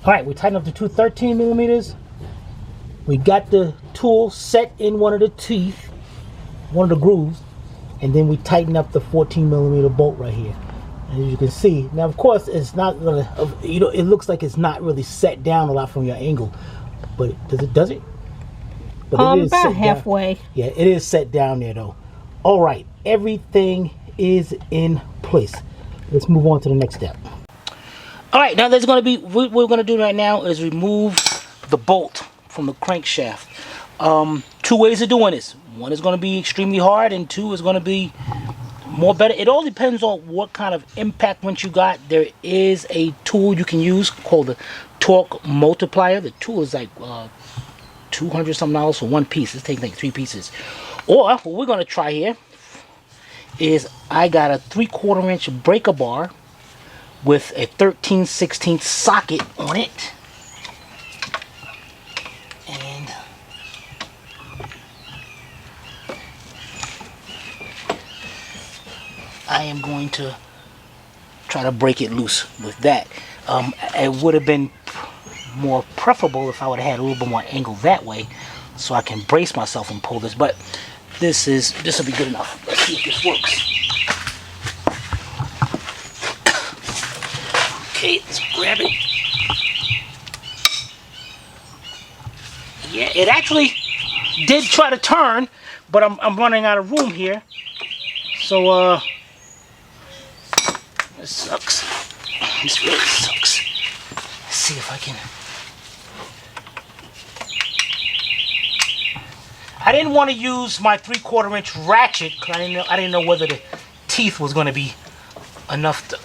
All right, we tighten up the two 13 millimeters. We got the tool set in one of the teeth, one of the grooves, and then we tighten up the 14 millimeter bolt right here. As you can see, now of course it's not gonna, you know, it looks like it's not really set down a lot from your angle, but does it? But it is about halfway. Yeah, it is set down there though. All right, everything is in place. Let's move on to the next step. All right, now there's going to be, what we're going to do right now is remove the bolt from the crankshaft. Two ways of doing this. One is going to be extremely hard, and two is going to be more better. It all depends on what kind of impact wrench you got. There is a tool you can use called the torque multiplier. The tool is like $200 something for one piece. It's taking like 3 pieces. Or what we're going to try here is I got a 3/4 inch breaker bar with a 13/16 socket on it, and I am going to try to break it loose with that. It would have been more preferable if I would have had a little bit more angle that way, so I can brace myself and pull this. But this will be good enough. Let's see if this works. Okay, let's grab it. Yeah, it actually did try to turn, but I'm running out of room here. So this sucks. This really sucks. Let's see if I can. I didn't want to use my 3/4 inch ratchet because I didn't know whether the teeth was going to be enough to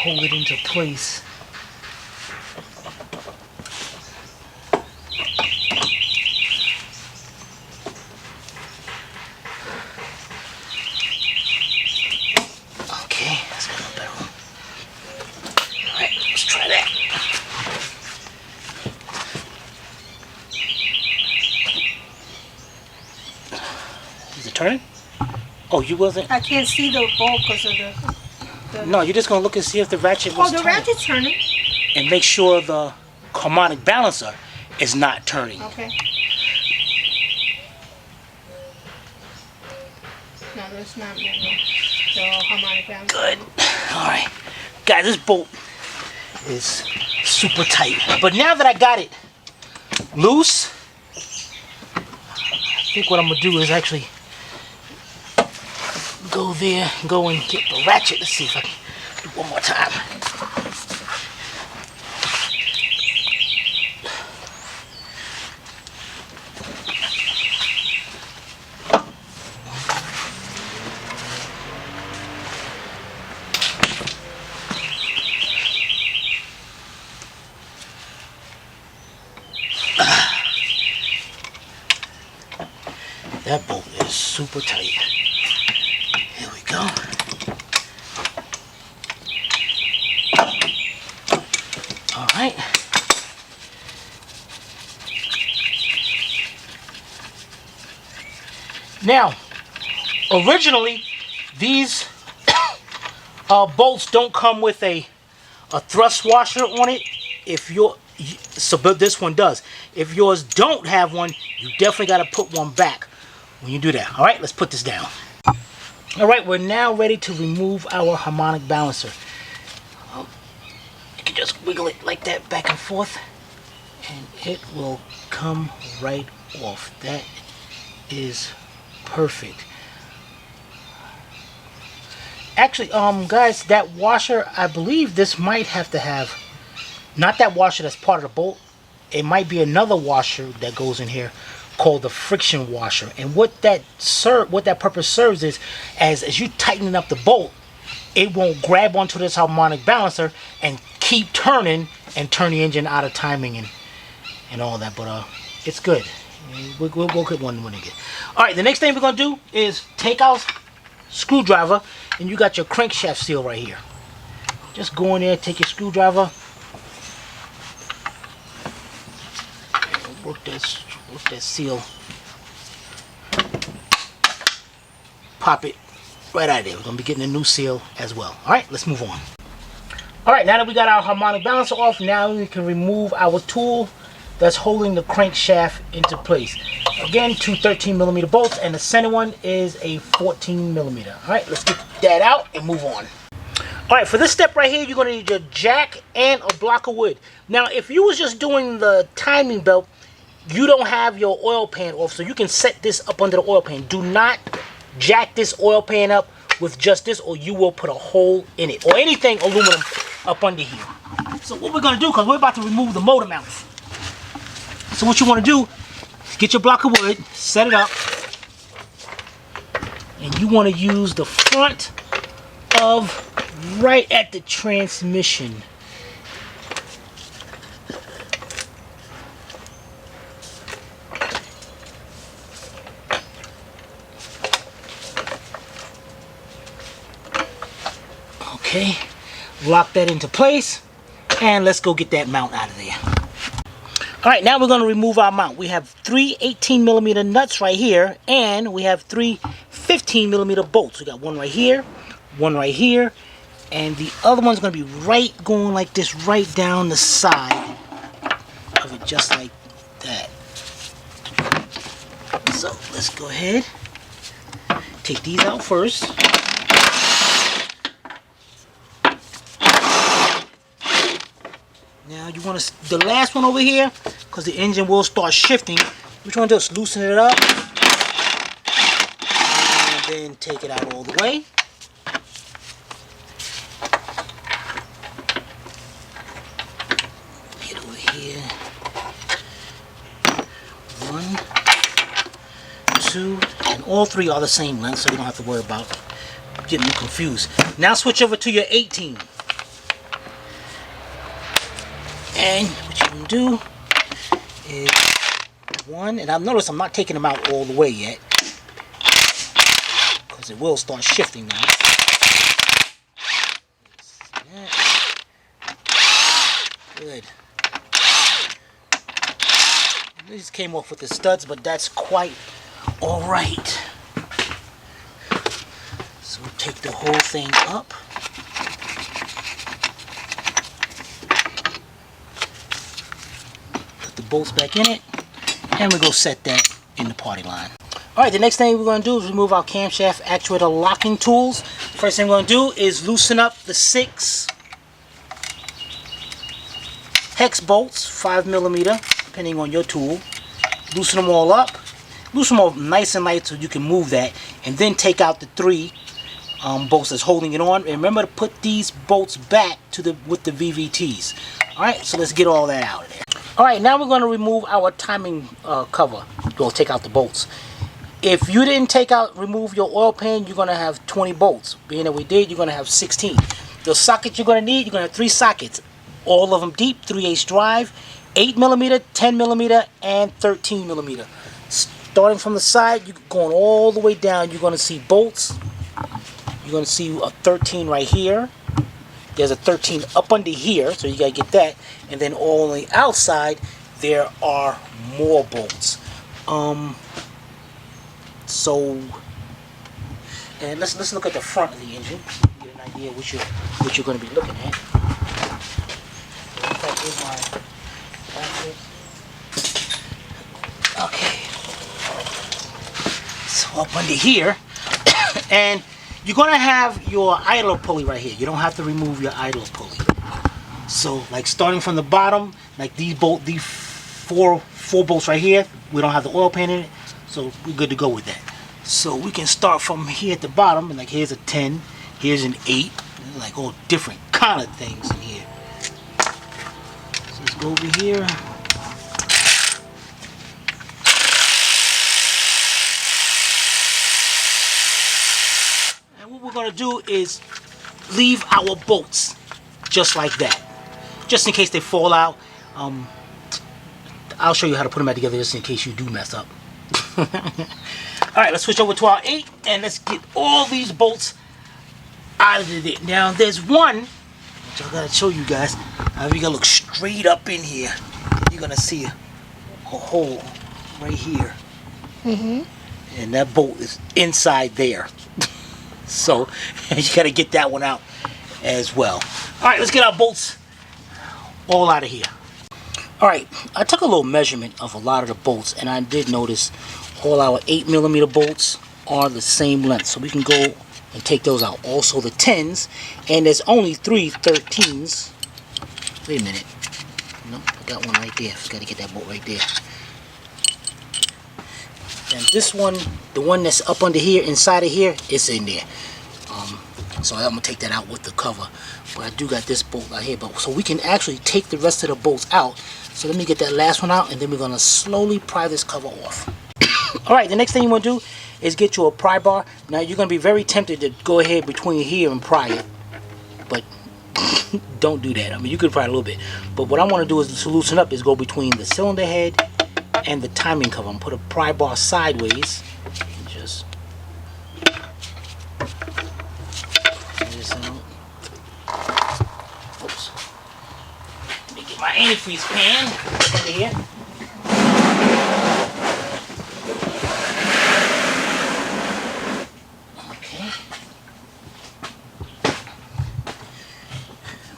hold it into place. Okay, that's got a better one. All right, let's try that. Is it turning? Oh, you wasn't? I can't see the ball because of the... No, you're just going to look and see if the ratchet was turning. Oh, the ratchet's turning. And make sure the harmonic balancer is not turning. Okay. No, that's not moving. The harmonic balancer. Good. All right. Guys, this bolt is super tight. But now that I got it loose, I think what I'm going to do is actually go there, go and get the ratchet. Let's see if I can do it one more time. That bolt is super tight. Here we go. All right. Now, originally, these bolts don't come with a thrust washer on it. But this one does. If yours don't have one, you definitely got to put one back when you do that. All right, let's put this down. All right, we're now ready to remove our harmonic balancer. You can just wiggle it like that back and forth, and it will come right off. That is perfect. Actually, guys, that washer, I believe this might have to have, not that washer that's part of the bolt. It might be another washer that goes in here called the friction washer. And what that purpose serves is, as you tighten up the bolt, it won't grab onto this harmonic balancer and keep turning and turn the engine out of timing and all that. But it's good. We'll get one when it gets. All right, the next thing we're gonna do is take out screwdriver, and you got your crankshaft seal right here. Just go in there, take your screwdriver, and work that seal. Pop it right out of there. We're gonna be getting a new seal as well. All right, let's move on. Alright, now that we got our harmonic balancer off, now we can remove our tool that's holding the crankshaft into place. Again, two 13mm bolts, and the center one is a 14mm. Alright, let's get that out and move on. Alright, for this step right here, you're going to need your jack and a block of wood. Now, if you was just doing the timing belt, you don't have your oil pan off, so you can set this up under the oil pan. Do not jack this oil pan up with just this, or you will put a hole in it, or anything aluminum up under here. So what we're going to do, because we're about to remove the motor mounts. So what you want to do is get your block of wood, set it up, and you want to use the front of right at the transmission. Okay, lock that into place, and let's go get that mount out of there. Alright, now we're going to remove our mount. We have three 18mm nuts right here, and we have three 15mm bolts. We got one right here, and the other one's going to be right going like this, right down the side of it, just like that. So let's go ahead, take these out first. Now you want to, the last one over here, because the engine will start shifting, what you want to do is loosen it up and then take it out all the way. Get over here. 1, 2, and all three are the same length, so you don't have to worry about getting confused. Now switch over to your 18. And what you can do is one, and I've noticed I'm not taking them out all the way yet, because it will start shifting now. Good. These came off with the studs, but that's quite alright. So we'll take the whole thing up. Bolts back in it, and we go set that in the party line. Alright, the next thing we're going to do is remove our camshaft actuator locking tools. First thing we're going to do is loosen up the 6 hex bolts, 5mm, depending on your tool. Loosen them all up. Loosen them all nice and light so you can move that, and then take out the 3 bolts that's holding it on. And remember to put these bolts back to with the VVTs. Alright, so let's get all that out of there. Alright, now we're going to remove our timing cover. We'll take out the bolts. If you didn't remove your oil pan, you're going to have 20 bolts. Being that we did, you're going to have 16. The sockets you're going to need, you're going to have 3 sockets. All of them deep, 3/8 drive, 8mm, 10mm, and 13mm. Starting from the side, you're going all the way down, you're going to see bolts. You're going to see a 13 right here. There's a 13 up under here, so you gotta get that. And then all on the outside, there are more bolts. And let's look at the front of the engine. Get an idea what you're gonna be looking at. Okay. So up under here, and you're going to have your idler pulley right here. You don't have to remove your idler pulley. So, like starting from the bottom, like these 4 bolts right here, we don't have the oil pan in it, so we're good to go with that. So we can start from here at the bottom, and like here's a 10, here's an 8, like all different kind of things in here. So let's go over here. What we're going to do is leave our bolts just like that, just in case they fall out. I'll show you how to put them back together just in case you do mess up. Alright, let's switch over to our 8 and let's get all these bolts out of it. Now there's one which I gotta show you guys. You gotta look straight up in here. You're gonna see a hole right here. And that bolt is inside there. So you gotta get that one out. as well. All right, let's get our bolts all out of here. All right, I took a little measurement of a lot of the bolts, and I did notice all our 8mm bolts are the same length, so we can go and take those out. Also the 10s, and there's only 3 13s. Wait a minute. Nope, I got one right there. Got to get that bolt right there. And this one, the one that's up under here, inside of here, it's in there. So I'm gonna take that out with the cover. But I do got this bolt right here. But so we can actually take the rest of the bolts out. So let me get that last one out, and then we're gonna slowly pry this cover off. All right, the next thing you want to do is get you a pry bar. Now you're gonna be very tempted to go ahead between here and pry it, but don't do that. I mean, you could pry a little bit, but what I want to do is to loosen up is go between the cylinder head and the timing cover. I'm gonna put a pry bar sideways and just this out. Oops. Let me get my antifreeze pan under here. Okay.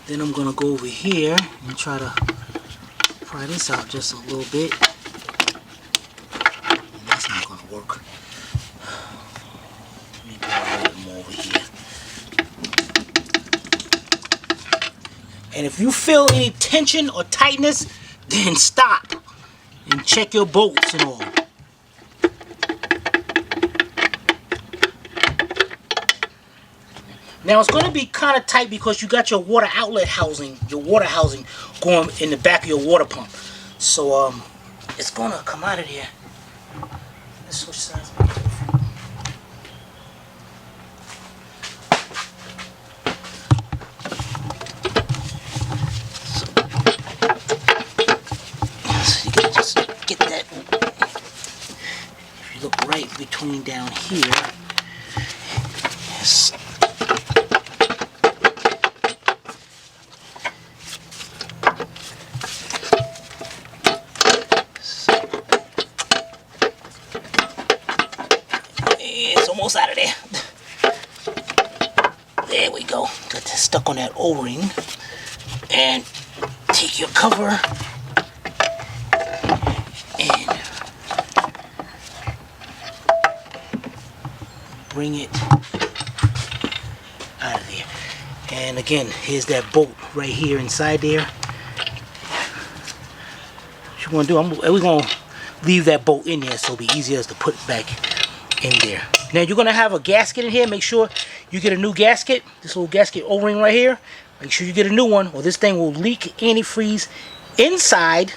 Then I'm gonna go over here and try to pry this out just a little bit. And that's not gonna work. Let me go a little more over here. And if you feel any tension or tightness, then stop and check your bolts and all. Now it's going to be kind of tight because you got your water outlet housing, going in the back of your water pump. So it's going to come out of there. Let's switch sides. So you can just get that. If you look right between down here. Yes. Almost out of there. There we go. Got that stuck on that O-ring. And take your cover and bring it out of there. And again, here's that bolt right here inside there. What you want to do? We're going to leave that bolt in there so it'll be easier to put it back in there. Now you're going to have a gasket in here. Make sure you get a new gasket. This little gasket O-ring right here. Make sure you get a new one or this thing will leak antifreeze inside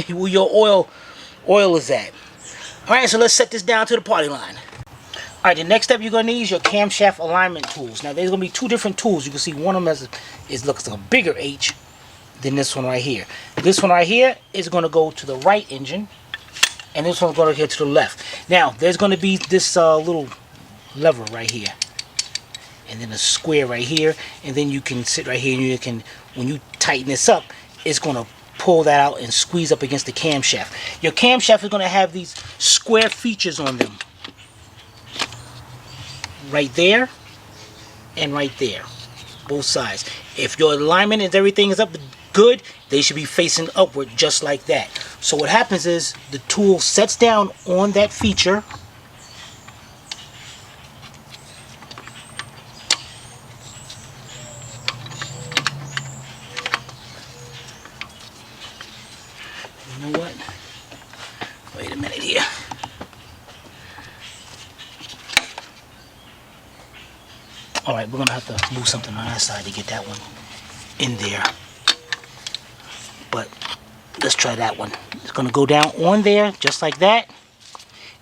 where your oil is at. Alright, so let's set this down to the party line. Alright, the next step you're going to need is your camshaft alignment tools. Now there's going to be 2 different tools. You can see one of them looks like a bigger H than this one right here. This one right here is going to go to the right engine. And this one's going to go to the left. Now, there's going to be this little lever right here. And then a square right here. And then you can sit right here and you can, when you tighten this up, it's going to pull that out and squeeze up against the camshaft. Your camshaft is going to have these square features on them. Right there and right there. Both sides. If your alignment and everything is up good, they should be facing upward just like that. So what happens is the tool sets down on that feature. You know what? Wait a minute here. Alright, we're going to have to move something on our side to get that one in there. But let's try that one. It's going to go down on there just like that.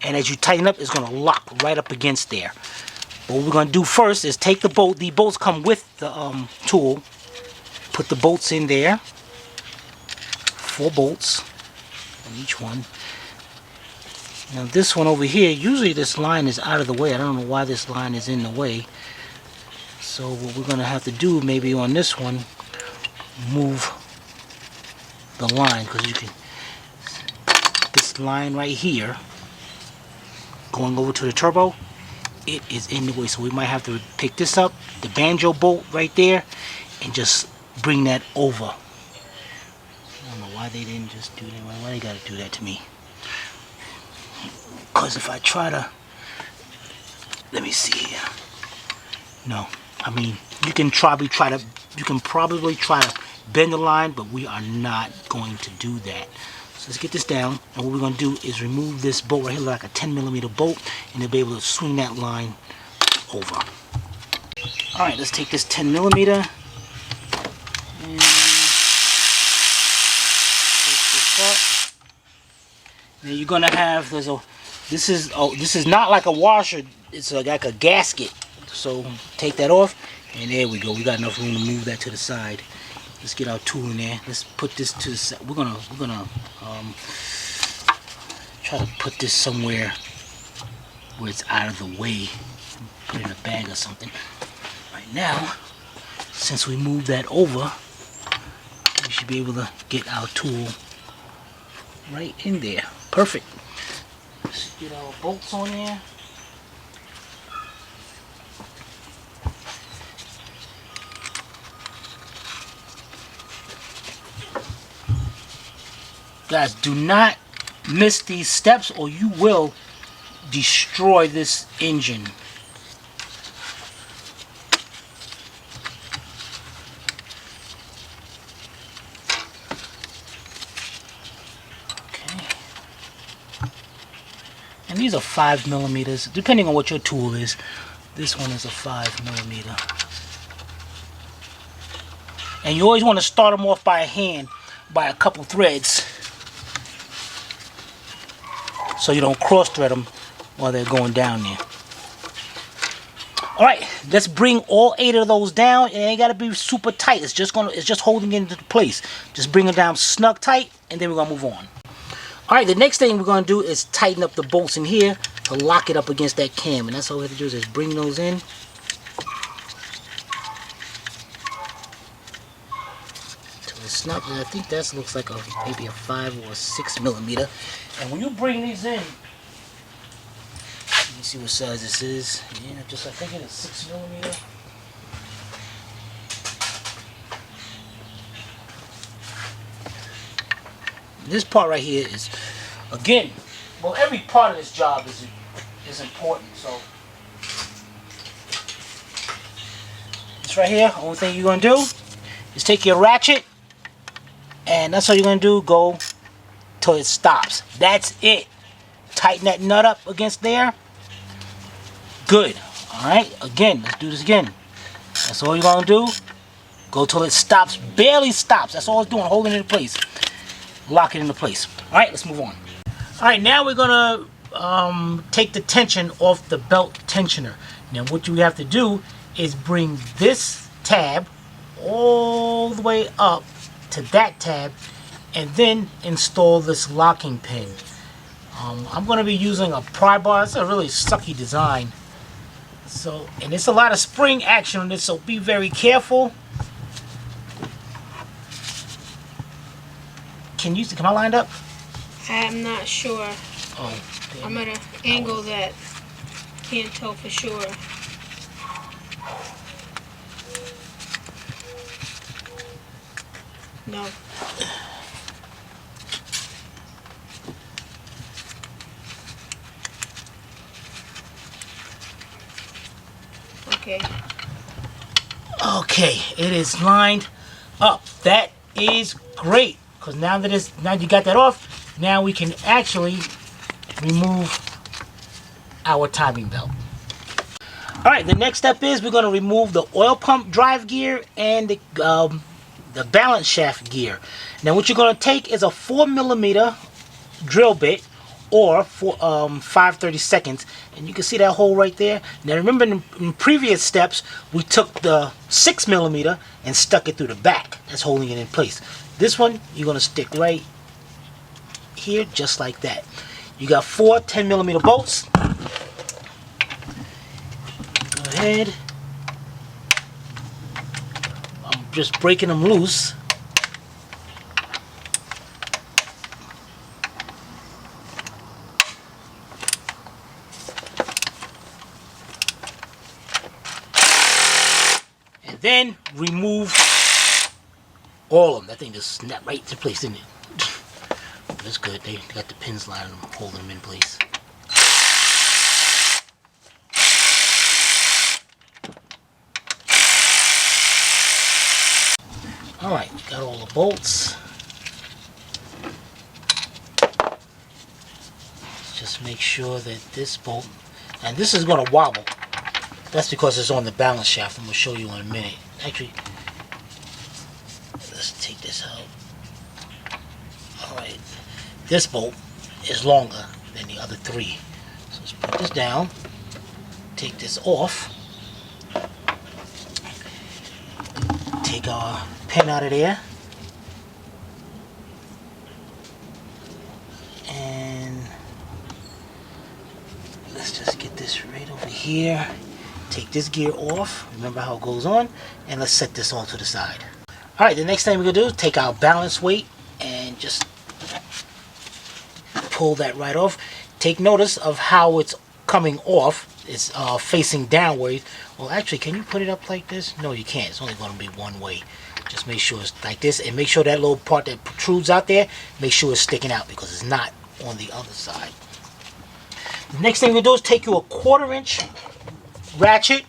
And as you tighten up, it's going to lock right up against there. But what we're going to do first is take the bolt. The bolts come with the tool. Put the bolts in there. 4 bolts on each one. Now this one over here, usually this line is out of the way. I don't know why this line is in the way. So what we're going to have to do maybe on this one, move the line, because you can, this line right here going over to the turbo it is in the way. So we might have to pick this up, the banjo bolt right there, and just bring that over. I don't know why they didn't just do that. Why they gotta do that to me? Because if I try to, let me see here. No, I mean, you can probably try to bend the line, but we are not going to do that. So let's get this down, and what we're going to do is remove this bolt right here, like a 10mm bolt, and they'll be able to swing that line over. Alright, let's take this 10mm and take this up. Now you're going to have, this is not like a washer, it's like a gasket. So take that off, and there we go. We got enough room to move that to the side. Let's get our tool in there. Let's put this to the side. We're gonna try to put this somewhere where it's out of the way. Put it in a bag or something. Right now, since we moved that over, we should be able to get our tool right in there. Perfect. Let's get our bolts on there. Guys, do not miss these steps or you will destroy this engine. Okay. And these are 5mm, depending on what your tool is. This one is a 5mm. And you always want to start them off by hand, by a couple threads, so you don't cross thread them while they're going down there. Alright, let's bring all 8 of those down. It ain't gotta be super tight. It's just holding it into place. Just bring it down snug tight, and then we're gonna move on. Alright, the next thing we're gonna do is tighten up the bolts in here to lock it up against that cam. And that's all we have to do is just bring those in. Snap, and I think that looks like maybe a 5 or a 6mm. And when you bring these in, let me see what size this is. Yeah, I think it is 6mm. This part right here is, again, well, every part of this job is important. So this right here, only thing you're gonna do is take your ratchet. And that's all you're going to do, go till it stops. That's it. Tighten that nut up against there. Good. Alright, again, let's do this again. That's all you're going to do. Go till it stops, barely stops. That's all it's doing, holding it in place. Lock it into place. Alright, let's move on. Alright, now we're going to take the tension off the belt tensioner. Now what you have to do is bring this tab all the way up to that tab, and then install this locking pin. I'm going to be using a pry bar. It's a really sucky design. So, and it's a lot of spring action on this, so be very careful. Can I line up? I'm not sure. Oh, I'm at an angle that can't tell for sure. No. Okay. Okay, it is lined up. That is great, because now you got that off, now we can actually remove our timing belt. Alright, the next step is we're going to remove the oil pump drive gear and the balance shaft gear. Now what you're going to take is a 4mm drill bit, or 5/32, and you can see that hole right there. Now remember, in previous steps we took the 6mm and stuck it through the back. That's holding it in place. This one you're going to stick right here, just like that. You got 4 10mm bolts. Go ahead. I'm just breaking them loose. Then remove all of them. That thing just snapped right into place, didn't it? That's good. They got the pins lining them, holding them in place. Alright, got all the bolts. Let's just make sure that this bolt, and this is going to wobble. That's because it's on the balance shaft. I'm going to show you in a minute. Actually, let's take this out. Alright, this bolt is longer than the other three. So let's put this down, take this off, take our pin out of there, and let's just get this right over here. Take this gear off, remember how it goes on, and let's set this all to the side. Alright, the next thing we're going to do is take our balance weight and just pull that right off. Take notice of how it's coming off. It's facing downward. Well, actually, can you put it up like this? No, you can't. It's only going to be one way. Just make sure it's like this, and make sure that little part that protrudes out there, make sure it's sticking out, because it's not on the other side. The next thing we do is take you a 1/4 inch ratchet,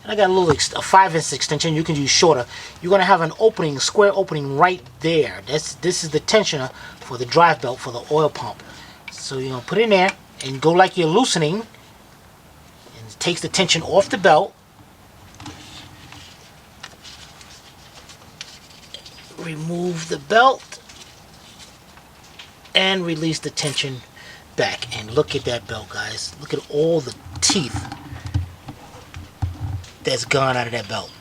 and I got a little a 5-inch extension. You can use shorter. You're going to have an opening, square opening right there. This is the tensioner for the drive belt for the oil pump. So you're going to put it in there and go like you're loosening, and it takes the tension off the belt. Remove the belt and release the tension back, and look at that belt, guys. Look at all the teeth that's gone out of that belt.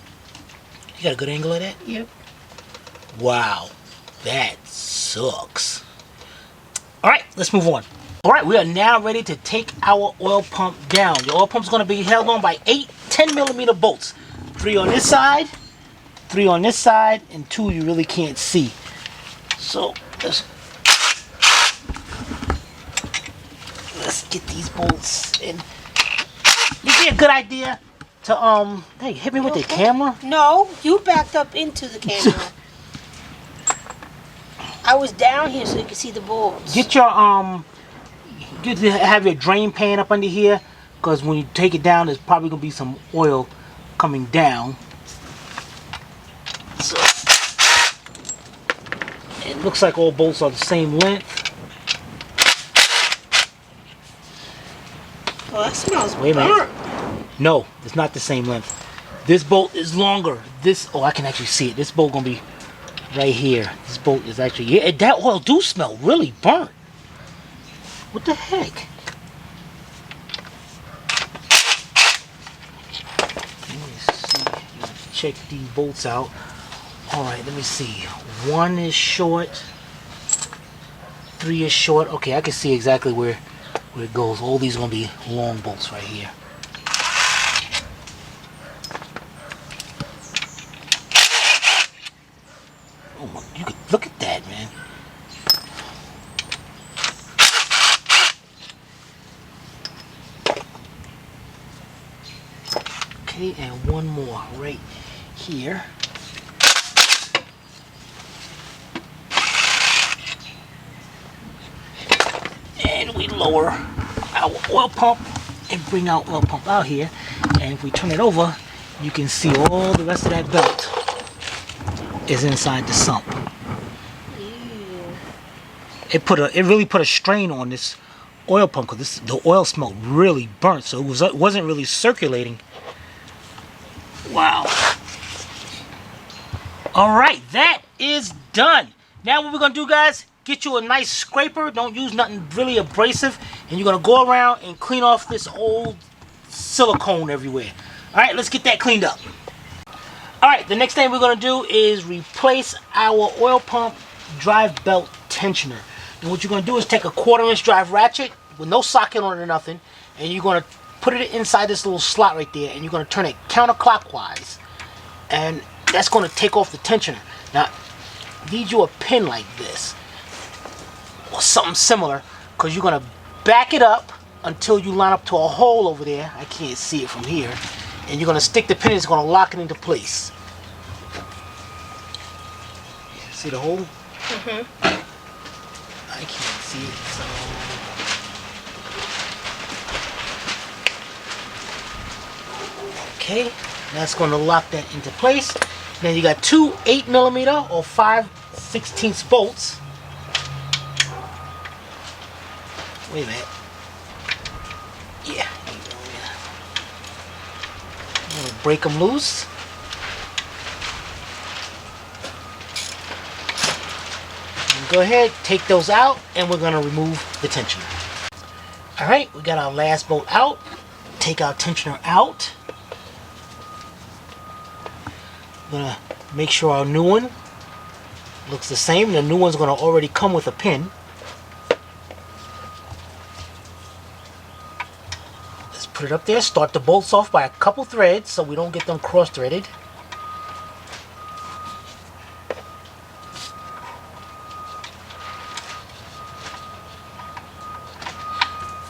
You got a good angle of that? Yep. Wow, that sucks. Alright, let's move on. Alright, we are now ready to take our oil pump down. The oil pump is going to be held on by 8 10mm bolts. 3 on this side, 3 on this side, and 2 you really can't see. So let's get these bolts in. You get a good idea to hey, hit me with the camera. No, you backed up into the camera. I was down here so you could see the bolts. Get your have your drain pan up under here, because when you take it down, there's probably gonna be some oil coming down. So it looks like all bolts are the same length. Oh, that smells Wait a minute. burnt. No, it's not the same length. This bolt is longer. Oh, I can actually see it. This bolt gonna be right here. This bolt is actually, yeah, that oil do smell really burnt. What the heck? Let me see. Check these bolts out. All right, let me see. 1 is short. 3 is short. Okay, I can see exactly where it goes. All these are gonna be long bolts right here. Oh my, you could look at that, man. Okay, and one more right here. And we lower our oil pump and bring our oil pump out here. And if we turn it over, you can see all the rest of that belt is inside the sump. It really put a strain on this oil pump, because the oil smelled really burnt, so it wasn't really circulating. Wow. All right, that is done. Now what we're gonna do, guys, get you a nice scraper. Don't use nothing really abrasive, and you're gonna go around and clean off this old silicone everywhere. All right, let's get that cleaned up. All right, the next thing we're gonna do is replace our oil pump drive belt tensioner. And what you're gonna do is take a 1/4 inch drive ratchet with no socket on it or nothing, and you're gonna put it inside this little slot right there, and you're gonna turn it counterclockwise, and that's gonna take off the tensioner. Now, need you a pin like this or something similar, because you're gonna back it up until you line up to a hole over there. I can't see it from here. And you're gonna stick the pin, it's gonna lock it into place. See the hole? Mhm. I can't see it, so. Okay, that's going to lock that into place. Then you got two 8mm or 5/16 bolts. Wait a minute. Yeah, here you go. Yeah. I'm going to break them loose. Go ahead, take those out, and we're going to remove the tensioner. Alright, we got our last bolt out. Take our tensioner out. I'm going to make sure our new one looks the same. The new one's going to already come with a pin. Let's put it up there. Start the bolts off by a couple threads so we don't get them cross-threaded.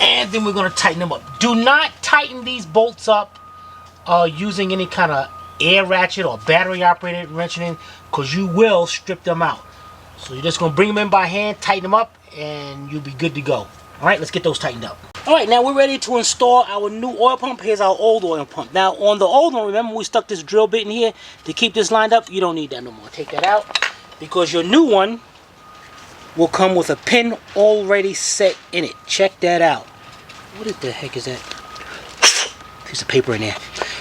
And then we're going to tighten them up. Do not tighten these bolts up using any kind of air ratchet or battery operated wrenching, because you will strip them out. So you're just going to bring them in by hand, tighten them up, and you'll be good to go. Alright, let's get those tightened up. Alright, now we're ready to install our new oil pump. Here's our old oil pump. Now on the old one, remember we stuck this drill bit in here to keep this lined up? You don't need that no more. Take that out, because your new one will come with a pin already set in it. Check that out. What the heck is that? Piece of paper in there.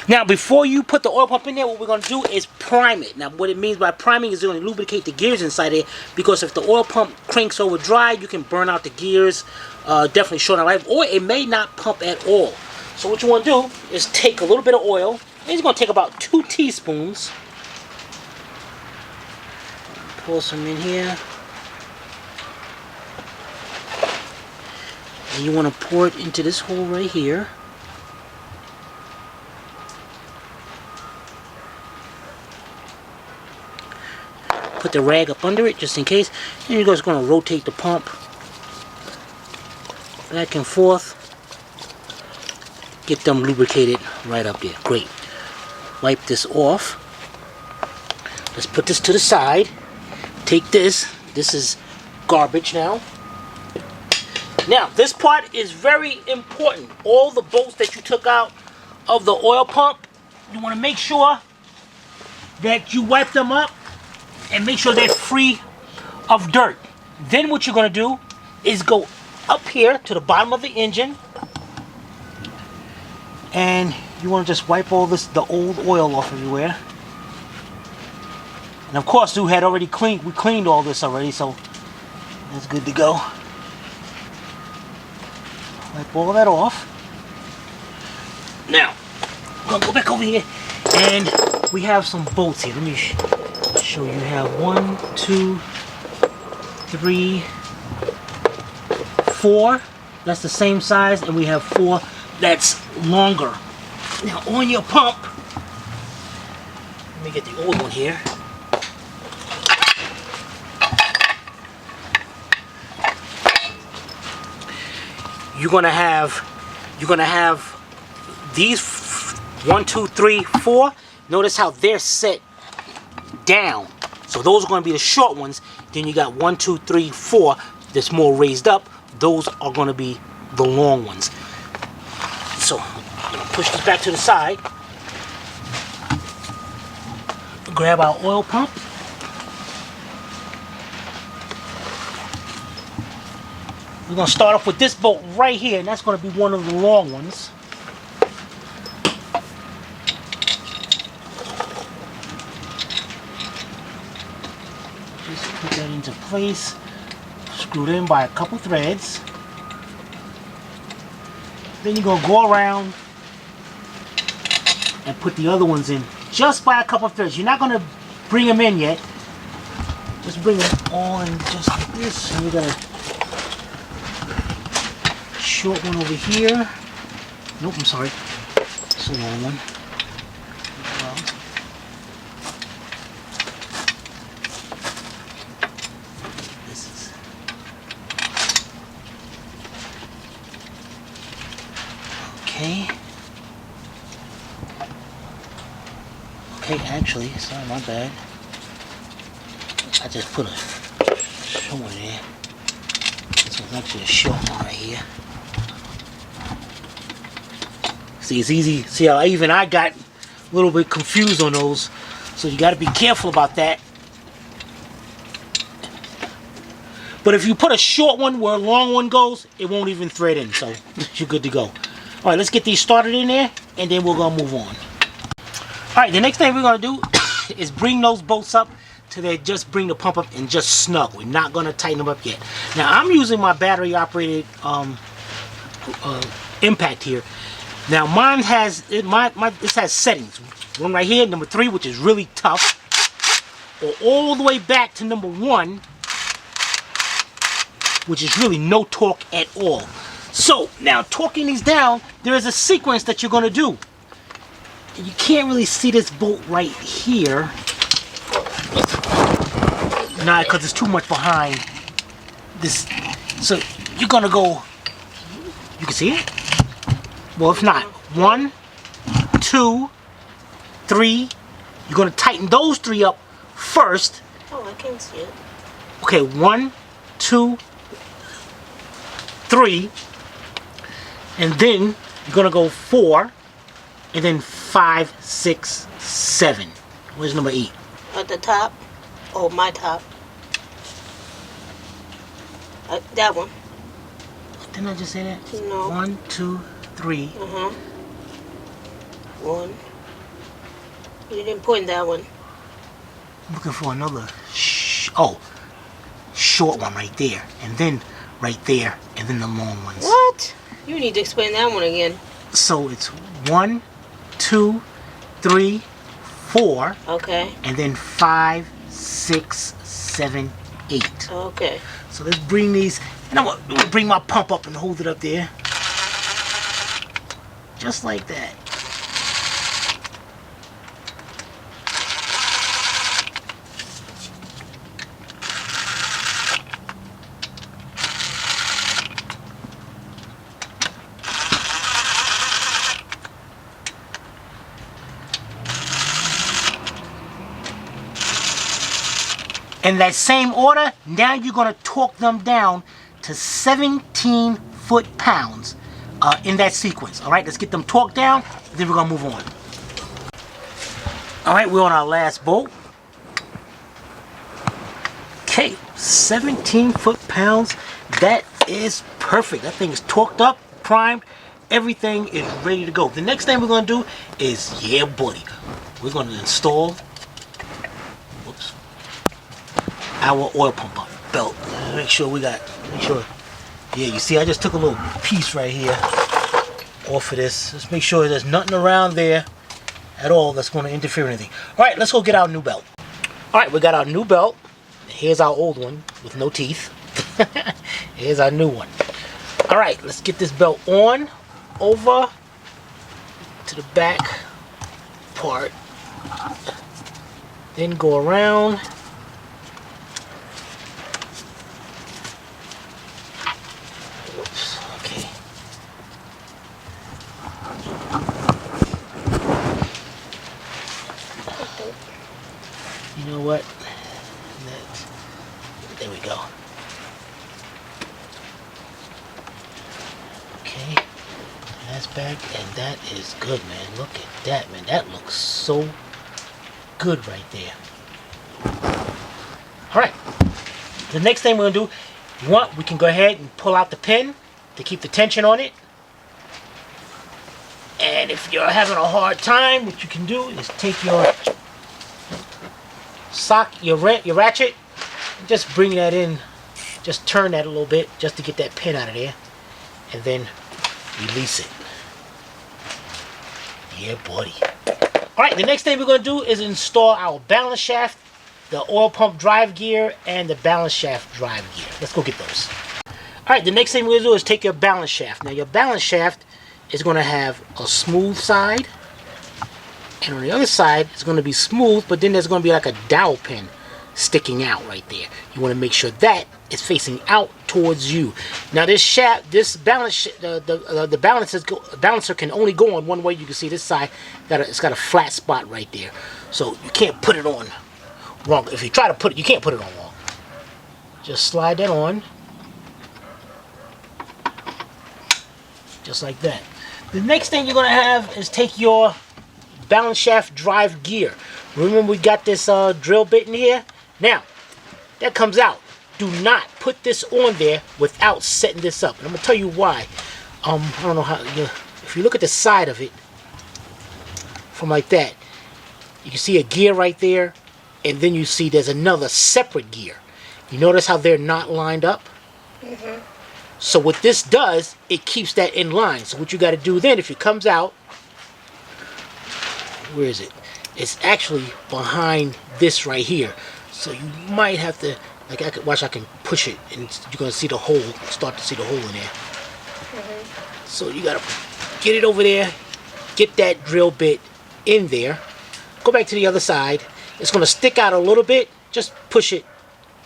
Now, before you put the oil pump in there, what we're going to do is prime it. Now, what it means by priming is going to lubricate the gears inside it, because if the oil pump cranks over dry, you can burn out the gears, definitely shorten life, or it may not pump at all. So what you want to do is take a little bit of oil. It's going to take about 2 teaspoons. Pour some in here. And you want to pour it into this hole right here. Put the rag up under it just in case. And you're just going to rotate the pump back and forth. Get them lubricated right up there. Great. Wipe this off. Let's put this to the side. Take this. This is garbage now. Now, this part is very important. All the bolts that you took out of the oil pump, you want to make sure that you wipe them up and make sure they're free of dirt. Then what you're going to do is go up here to the bottom of the engine, and you want to just wipe all this, the old oil off everywhere. And of course, we cleaned all this already, so that's good to go. Wipe all that off. Now, we're going to go back over here, and we have some bolts here. Let me show you. Have 1, 2, 3, 4. That's the same size, and we have 4 that's longer. Now, on your pump, let me get the old one here. You're gonna have these 1, 2, 3, 4. Notice how they're set down. So those are going to be the short ones. Then you got 1, 2, 3, 4 that's more raised up. Those are going to be the long ones. So I'm going to push this back to the side. Grab our oil pump. We're going to start off with this bolt right here, and that's going to be one of the long ones. Just put that into place. Screw it in by a couple threads. Then you're going to go around and put the other ones in just by a couple of threads. You're not going to bring them in yet. Just bring them all in just like this. And you're going to short one over here. Nope, I'm sorry. It's a long one. This is. Okay. Okay, actually, sorry, my bad. I just put a short one there. This one's actually a short one right here. See, it's easy. See how even I got a little bit confused on those. So you got to be careful about that. But if you put a short one where a long one goes, it won't even thread in. So you're good to go. All right, let's get these started in there, and then we're going to move on. All right, the next thing we're going to do is bring those bolts up till they just bring the pump up and just snug. We're not going to tighten them up yet. Now, I'm using my battery-operated impact here. Now, mine has, this has settings. One right here, number 3, which is really tough. Or all the way back to number 1, which is really no torque at all. So, now torquing these down, there is a sequence that you're going to do. And you can't really see this bolt right here. Nah, because it's too much behind this. So, you're going to go, you can see it? Well, if not, 1, 2, 3. You're going to tighten those 3 up first. Oh, I can't see it. Okay, 1, 2, 3. And then you're going to go 4. And then 5, 6, 7. Where's number 8? At the top. Oh, my top. That one. Didn't I just say that? No. 1, 2, 3. 1. You didn't point that one. I'm looking for another short one right there, and then right there, and then the long ones. What? You need to explain that one again. So it's 1, 2, 3, 4. Okay. And then 5, 6, 7, 8. Okay. So let's bring these, and I'm gonna bring my pump up and hold it up there. Just like that. In that same order, now you're going to torque them down to 17 foot-pounds in that sequence. All right, let's get them torqued down, then we're going to move on. All right, we're on our last bolt. Okay, 17 foot-pounds. That is perfect. That thing is torqued up, primed. Everything is ready to go. The next thing we're going to do is, yeah, buddy, we're going to install our oil pump belt. Make sure, yeah, you see I just took a little piece right here off of this. Let's make sure there's nothing around there at all that's going to interfere with anything. Alright, let's go get our new belt. Alright, we got our new belt. Here's our old one with no teeth. Here's our new one. Alright, let's get this belt on over to the back part. Then go around. You know what? There we go. Okay, that's back, and that is good, man. Look at that, man. That looks so good right there. All right. The next thing we're gonna do, we can go ahead and pull out the pin to keep the tension on it. And if you're having a hard time, what you can do is take your your ratchet, and just bring that in, just turn that a little bit just to get that pin out of there, and then release it. Yeah, buddy. Alright, the next thing we're going to do is install our balance shaft, the oil pump drive gear, and the balance shaft drive gear. Let's go get those. Alright, the next thing we're going to do is take your balance shaft. Now your balance shaft is going to have a smooth side, and on the other side it's going to be smooth, but then there's going to be like a dowel pin sticking out right there. You want to make sure that is facing out towards you. Now this shaft, this balance, the balancer can only go on one way. You can see this side it's got a flat spot right there, so you can't put it on wrong. If you try to put it, you can't put it on wrong. Just slide that on. Just like that. The next thing you're going to have is take your balance shaft drive gear. Remember we got this drill bit in here? Now, that comes out. Do not put this on there without setting this up. And I'm going to tell you why. I don't know how, if you look at the side of it, from like that, you can see a gear right there, and then you see there's another separate gear. You notice how they're not lined up? Mm-hmm. So what this does, it keeps that in line. So what you got to do then, if it comes out, where is it? It's actually behind this right here. So you might have to, like, I can push it, and you're going to see the hole, start to see the hole in there. Mm-hmm. So you got to get it over there, get that drill bit in there, go back to the other side. It's going to stick out a little bit. Just push it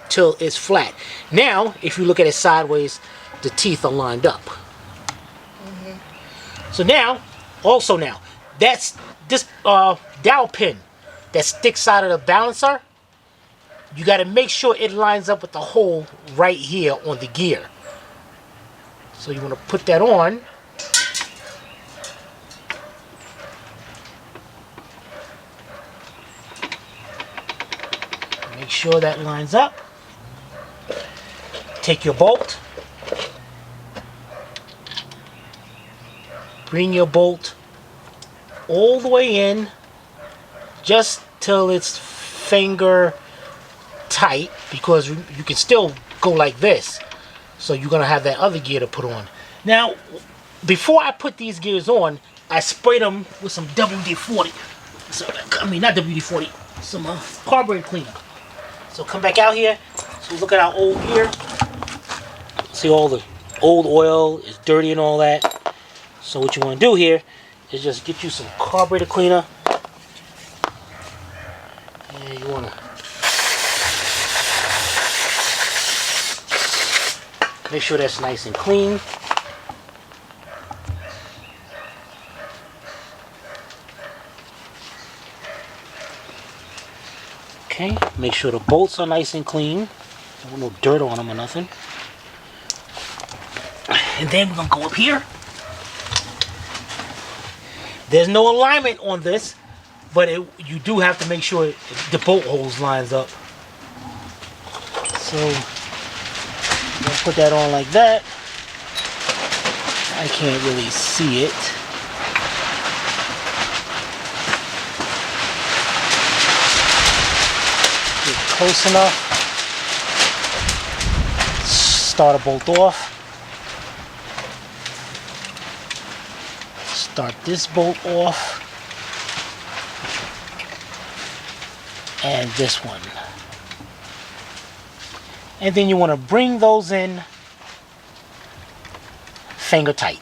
till it's flat. Now, if you look at it sideways, the teeth are lined up. Mm-hmm. So now, also now, that's this dowel pin that sticks out of the balancer. You got to make sure it lines up with the hole right here on the gear. So you want to put that on. Make sure that lines up. Take your bolt. Bring your bolt all the way in, just till it's finger tight, because you can still go like this. So you're gonna have that other gear to put on. Now, before I put these gears on, I sprayed them with some WD-40. So, I mean, not WD-40, some carburetor cleaner. So come back out here. So look at our old gear. See all the old oil is dirty and all that. So what you want to do here is just get you some carburetor cleaner. And you want to make sure that's nice and clean. Okay, make sure the bolts are nice and clean. Don't want no dirt on them or nothing. And then we're going to go up here. There's no alignment on this, but you do have to make sure the bolt holes lines up. So, I'm going to put that on like that. I can't really see it. Get close enough. Start a bolt off. Start this bolt off, and this one, and then you want to bring those in finger tight.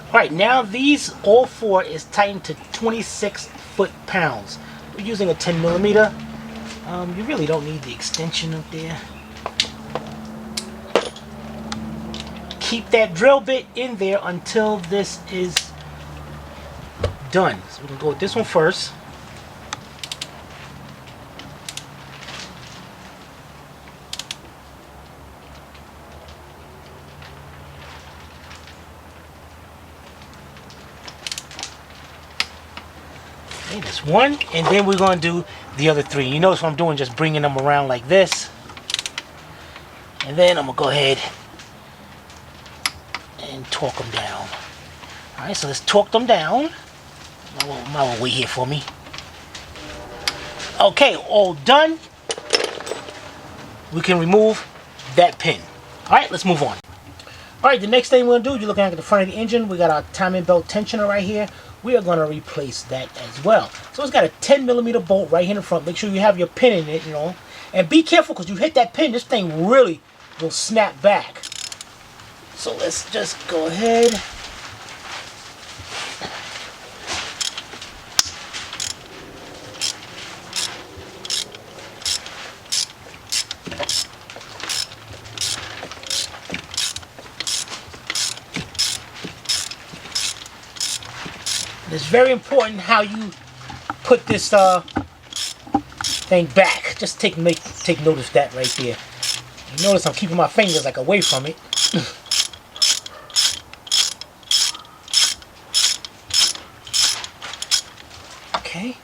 Alright, now these all four is tightened to 26 foot-pounds. We're using a 10mm. You really don't need the extension up there. Keep that drill bit in there until this is done. So we're going to go with this one first. Okay, this one. And then we're going to do the other three. You notice what I'm doing, just bringing them around like this. And then I'm going to go ahead and torque them down. Alright, so let's torque them down. Might wait here for me. Okay, all done. We can remove that pin. Alright, let's move on. Alright, the next thing we're going to do, you're looking at the front of the engine. We got our timing belt tensioner right here. We are going to replace that as well. So it's got a 10mm bolt right here in the front. Make sure you have your pin in it, you know. And be careful, because you hit that pin, this thing really will snap back. So let's just go ahead. It's very important how you put this thing back. Just take notice of that right there. You notice I'm keeping my fingers like away from it. Okay.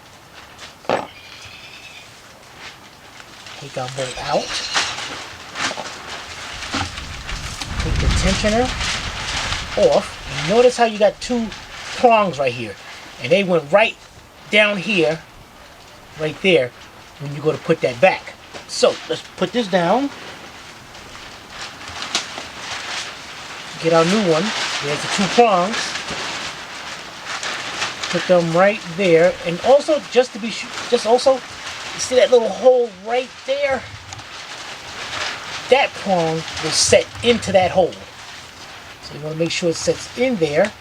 Take our bolt out. Take the tensioner off. And notice how you got two prongs right here. And they went right down here, right there, when you go to put that back. So, let's put this down. Get our new one. There's the two prongs. Put them right there. And also, just to be sure, you see that little hole right there? That prong will set into that hole. So you want to make sure it sets in there.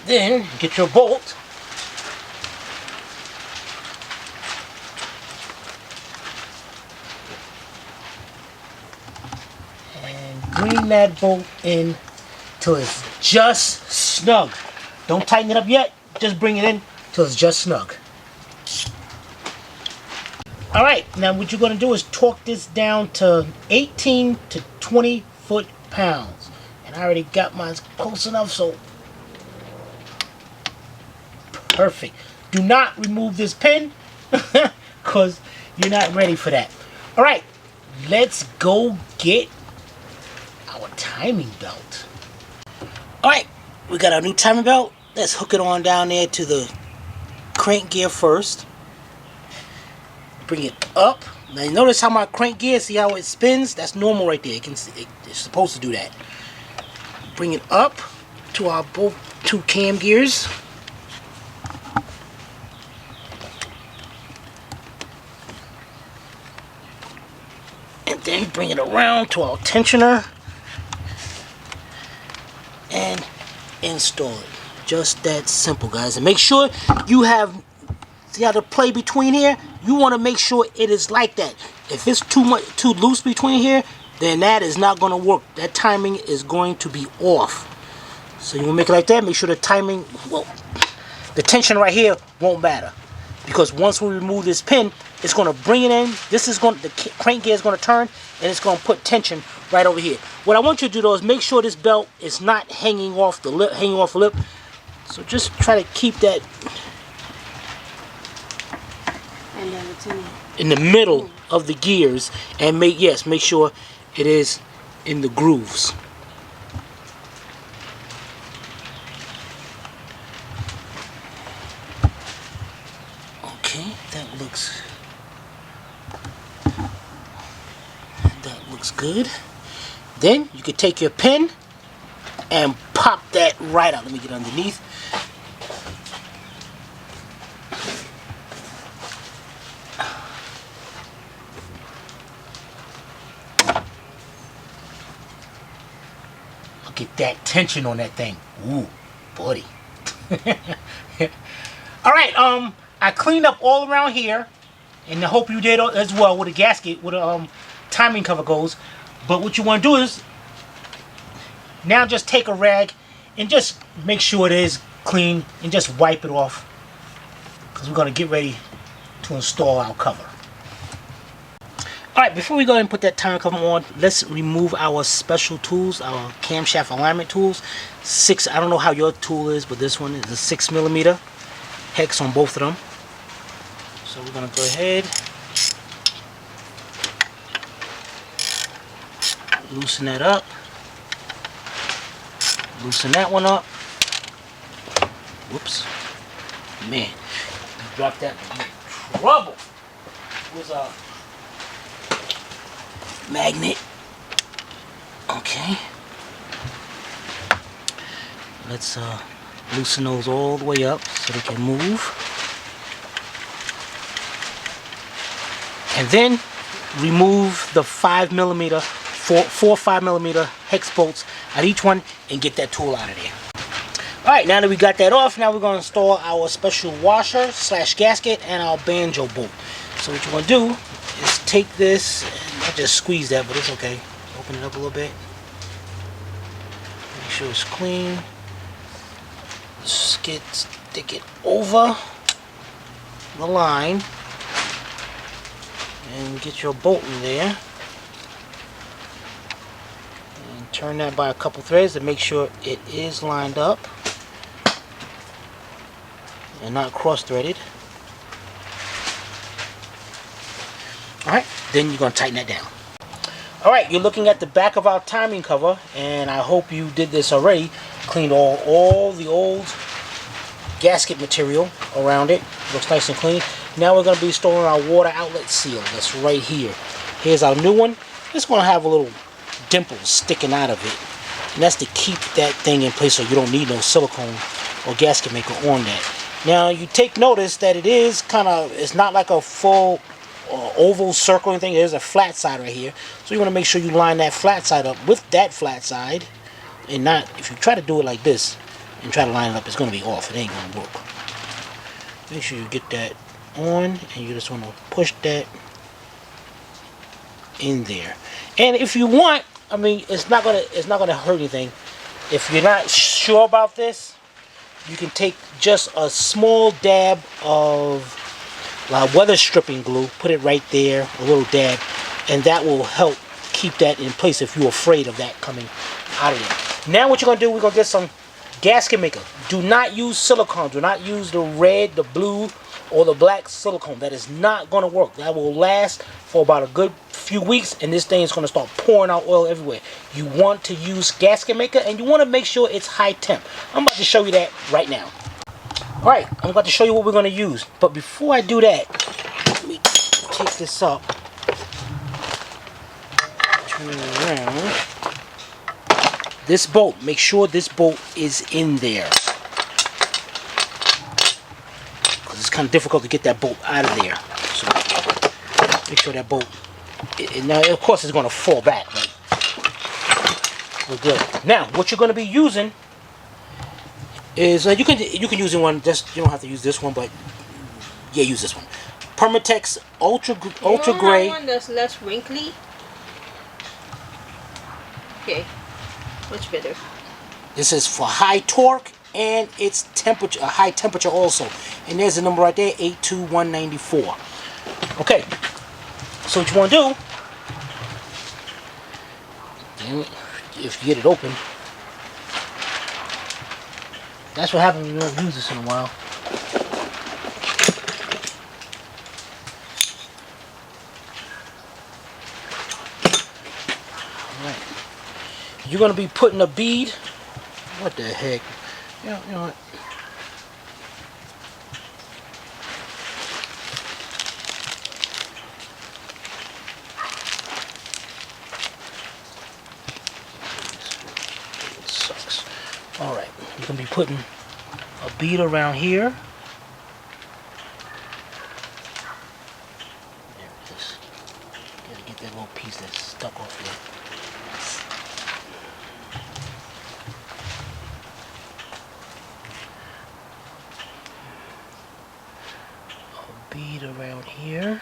Then, get your bolt. And bring that bolt in till it's just snug. Don't tighten it up yet. Just bring it in till it's just snug. Alright, now what you're going to do is torque this down to 18 to 20 foot-pounds. And I already got mine close enough, so perfect. Do not remove this pin because you're not ready for that. Alright, let's go get our timing belt. Alright, we got our new timing belt. Let's hook it on down there to the crank gear first. Bring it up. Now you notice how my crank gear, see how it spins? That's normal right there. You can see it's supposed to do that. Bring it up to our both two cam gears. And then bring it around to our tensioner and install it. Just that simple, guys. And make sure you have, see how the play between here? You want to make sure it is like that. If it's too loose between here, then that is not going to work. That timing is going to be off. So you want to make it like that. Make sure the timing, well, the tension right here won't matter. Because once we remove this pin, it's going to bring it in. This is going, the crank gear is going to turn, and it's going to put tension right over here. What I want you to do though is make sure this belt is not hanging off the lip, So just try to keep that in the middle of the gears, and make sure it is in the grooves. Okay, that looks good. Then you could take your pin and pop that right out. Let me get underneath. Get that tension on that thing. Ooh, buddy. Alright, I cleaned up all around here, and I hope you did as well with a gasket, with a timing cover goes. But what you want to do is now just take a rag and just make sure it is clean and just wipe it off, because we're going to get ready to install our cover. Alright, before we go ahead and put that timing cover on, let's remove our special tools, our camshaft alignment tools. I don't know how your tool is, but this one is a 6mm hex on both of them. So we're going to go ahead, loosen that up, loosen that one up. Whoops, man, you dropped that in trouble. Was a magnet. Okay, let's loosen those all the way up so they can move, and then remove the 5mm, four 5mm hex bolts at each one, and get that tool out of there. Alright, now that we got that off, now we're going to install our special washer / gasket and our banjo bolt. So what you want to do is take this, and I just squeeze that, but it's okay. Open it up a little bit. Make sure it's clean. Stick it over the line. and get your bolt in there. And turn that by a couple threads to make sure it is lined up and not cross-threaded. Alright, then you're going to tighten that down. Alright, you're looking at the back of our timing cover, and I hope you did this already. Cleaned all the old gasket material around it. Looks nice and clean. Now we're going to be storing our water outlet seal. That's right here. Here's our new one. It's going to have a little dimple sticking out of it. And that's to keep that thing in place so you don't need no silicone or gasket maker on that. Now you take notice that it is it's not like a full oval circle or anything. There's a flat side right here. So you want to make sure you line that flat side up with that flat side. And not, if you try to do it like this and try to line it up, it's going to be off. It ain't going to work. Make sure you get that on, and you just want to push that in there. And if you want, I mean, it's not gonna hurt anything. If you're not sure about this, you can take just a small dab of weather stripping glue, put it right there, a little dab, and that will help keep that in place if you're afraid of that coming out of there. Now what you're going to do, we're going to get some gasket maker. Do not use silicone. Do not use the red, the blue, or the black silicone. That is not going to work. That will last for about a good few weeks, and this thing is going to start pouring out oil everywhere. You want to use gasket maker, and you want to make sure it's high temp. I'm about to show you that right now. Alright, I'm about to show you what we're going to use. But before I do that, let me take this up. Turn it around. This bolt, make sure this bolt is in there. Because it's kind of difficult to get that bolt out of there. So make sure that bolt, now of course it's going to fall back, but we're good. Now, what you're going to be using is, you can use one, just, you don't have to use this one, but yeah, use this one. Permatex Ultra Gray. One that's less wrinkly. Okay. Much better. This is for high torque, and it's temperature, high temperature also. And there's the number right there, 82194. Okay. So what you want to do, if you get it open, that's what happens when you don't use this in a while. You're going to be putting a bead. What the heck? You know what? It sucks. Alright. You're going to be putting a bead around here. There it is. Gotta get that little piece that's stuck off here. Bead around here.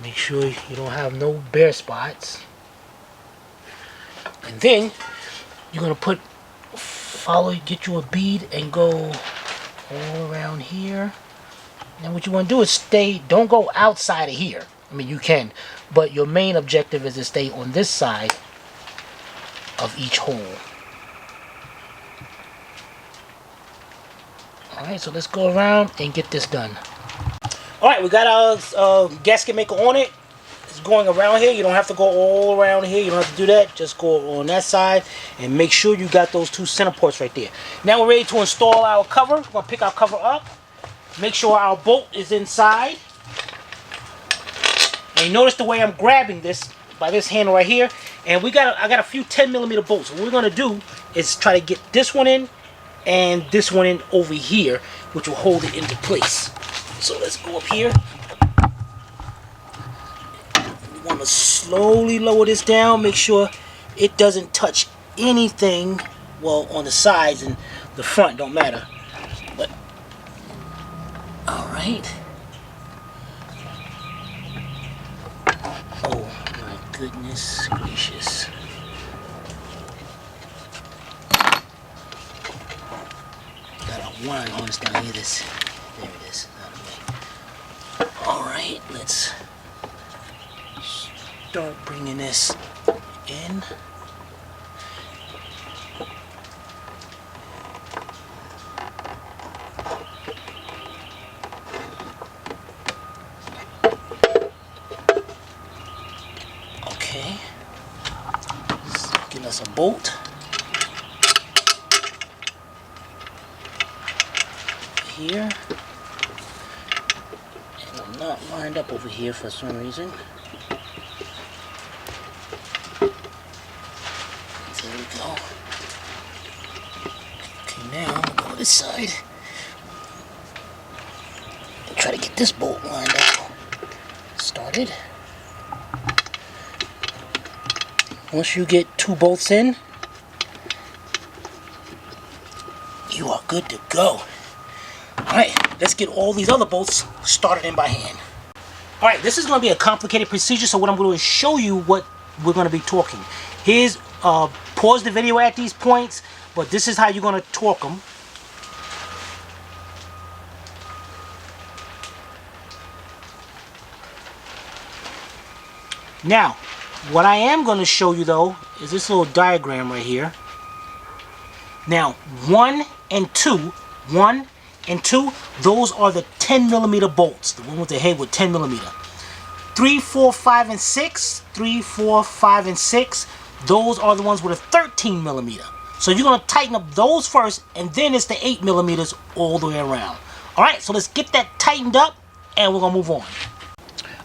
Make sure you don't have no bare spots. And then you're gonna get you a bead and go all around here. And what you want to do is don't go outside of here. I mean, you can, but your main objective is to stay on this side of each hole. Alright, so let's go around and get this done. Alright, we got our gasket maker on it. It's going around here. You don't have to go all around here. You don't have to do that. Just go on that side and make sure you got those two center ports right there. Now we're ready to install our cover. We're going to pick our cover up. Make sure our bolt is inside. And you notice the way I'm grabbing this by this handle right here. And I got a few 10mm bolts. What we're going to do is try to get this one in and this one in over here, which will hold it into place. So let's go up here. We want to slowly lower this down, make sure it doesn't touch anything, well, on the sides, and the front don't matter. But alright. Oh my goodness gracious. Gotta wiring harness down here. There it is. Out of the way. Alright, let's start bringing this in. Okay. Let's get us a bolt. Here. And I'm not lined up over here for some reason. There we go. Okay, now I'm gonna go to this side. And try to get this bolt lined up. Started. Once you get 2 bolts in, you are good to go. Alright, let's get all these other bolts started in by hand. Alright, this is going to be a complicated procedure, so what I'm going to do is show you what we're going to be torquing. Here's, pause the video at these points, but this is how you're going to torque them. Now, what I am going to show you though is this little diagram right here. Now, 1 and 2, those are the 10 millimeter bolts, the one with the head with 10 millimeter. 3, 4, 5, and 6, 3, 4, 5, and 6, those are the ones with a 13 millimeter. So you're going to tighten up those first, and then it's the 8 millimeters all the way around. Alright, so let's get that tightened up, and we're going to move on.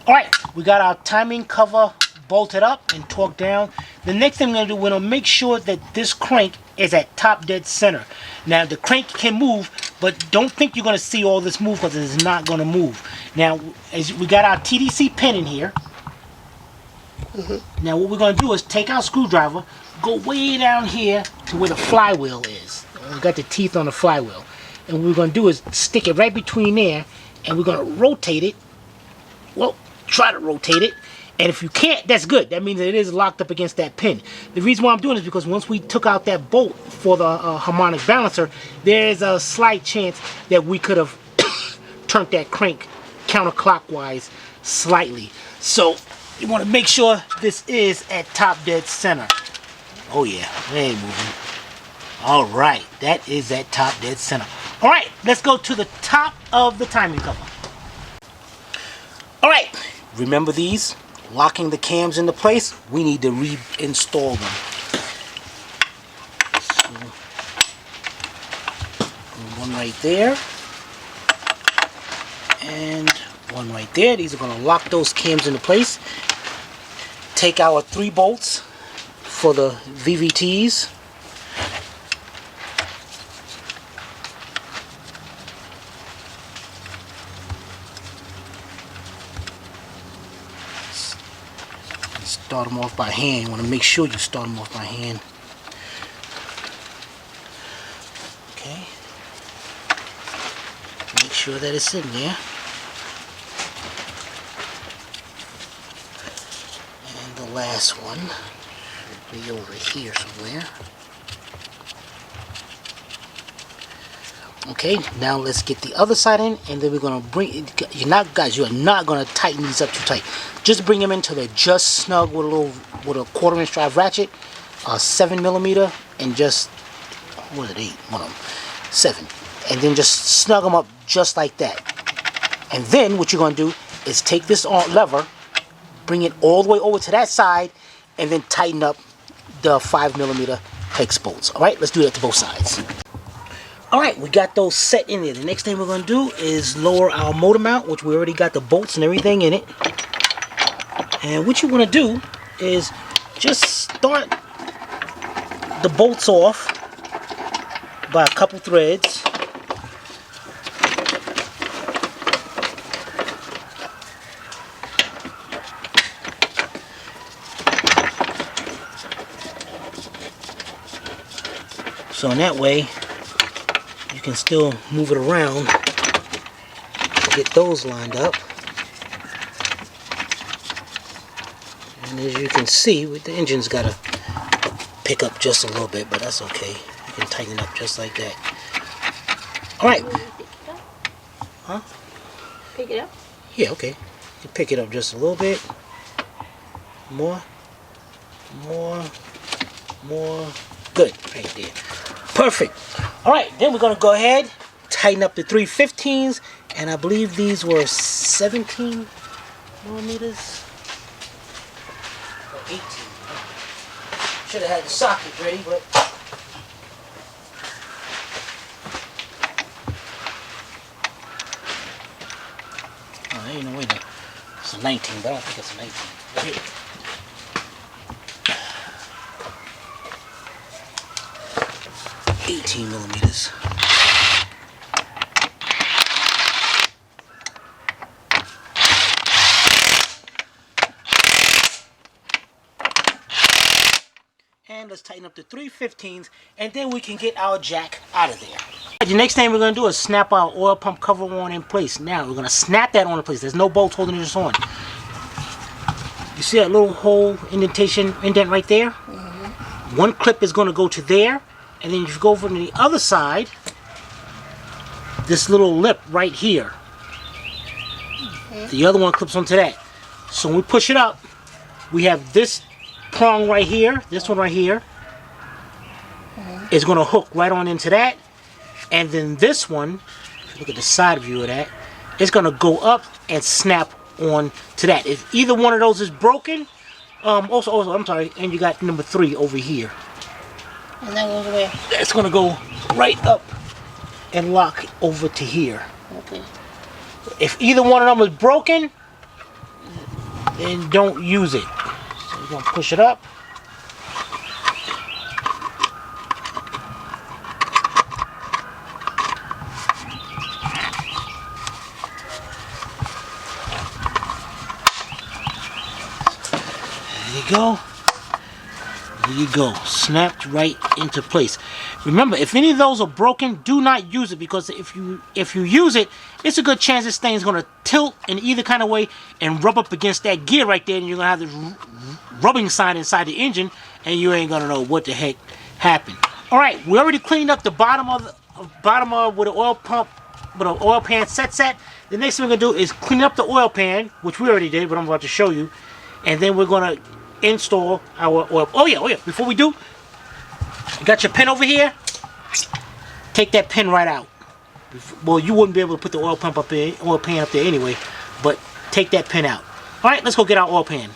Alright, we got our timing cover bolted up and torqued down. The next thing we're going to do, we're going to make sure that this crank is at top dead center. Now the crank can move, but don't think you're going to see all this move, because it is not going to move. Now, as we got our TDC pin in here. Now what we're going to do is take our screwdriver, go way down here to where the flywheel is. We got the teeth on the flywheel. And what we're going to do is stick it right between there, and we're going to rotate it. Well, try to rotate it. And if you can't, that's good. That means that it is locked up against that pin. The reason why I'm doing it is because once we took out that bolt for the harmonic balancer, there's a slight chance that we could have turned that crank counterclockwise slightly. So you want to make sure this is at top dead center. Oh yeah, it ain't moving. Alright, that is at top dead center. Alright, let's go to the top of the timing cover. Alright, remember these? Locking the cams into place, we need to reinstall them. So, one right there, and one right there. These are going to lock those cams into place. Take our 3 bolts for the VVTs. Start them off by hand. You want to make sure you start them off by hand. Okay. Make sure that it's in there. And the last one should be over here somewhere. Okay, now let's get the other side in, and then we're gonna bring. You are not gonna tighten these up too tight. Just bring them until they're just snug with a 1/4 inch drive ratchet, 7 millimeter, and just what is it, 8? One of them, 7, and then just snug them up just like that. And then what you're gonna do is take this lever, bring it all the way over to that side, and then tighten up the 5 millimeter hex bolts. All right, let's do that to both sides. Alright, we got those set in there. The next thing we're going to do is lower our motor mount, which we already got the bolts and everything in it. And what you want to do is just start the bolts off by a couple threads. So in that way, you can still move it around to get those lined up. And as you can see, the engine's got to pick up just a little bit, but that's okay. You can tighten it up just like that. All right. Pick it up. Huh? Pick it up. Yeah, okay. You pick it up just a little bit. More. Good, right there. Perfect. All right, then we're gonna go ahead, tighten up the 315s, and I believe these were 17 millimeters or 18. Should have had the socket ready, but. Oh, there ain't no way that. It's a 19, but I don't think it's a 19. Right here. $18 millimeters. And let's tighten up the 315s, and then we can get our jack out of there. The next thing we're going to do is snap our oil pump cover on in place. Now we're going to snap that on in place. There's no bolts holding this on. You see that little hole indentation indent right there? Mm-hmm. One clip is going to go to there, and then if you go over to the other side, this little lip right here. Mm-hmm. The other one clips onto that. So when we push it up, we have this prong right here, this one right here, is going to hook right on into that, and then this one, if you look at the side view of that, it's going to go up and snap on to that. If either one of those is broken, also I'm sorry, and you got number 3 over here. And that goes where? It's going to go right up and lock over to here. Okay. If either one of them is broken, then don't use it. So we're going to push it up. There you go. There you go. Snapped right into place. Remember, if any of those are broken, do not use it, because if you use it, it's a good chance this thing's going to tilt in either kind of way and rub up against that gear right there, and you're going to have this rubbing sign inside the engine, and you ain't going to know what the heck happened. All right, we already cleaned up the bottom of where the oil pump, with an oil pan set. The next thing we're going to do is clean up the oil pan, which we already did, but I'm about to show you, and then we're going to install our oil. Oh yeah, before we do, you got your pin over here. Take that pin right out. Well, you wouldn't be able to put the oil pan up there anyway, but take that pin out. All right, let's go get our oil pan.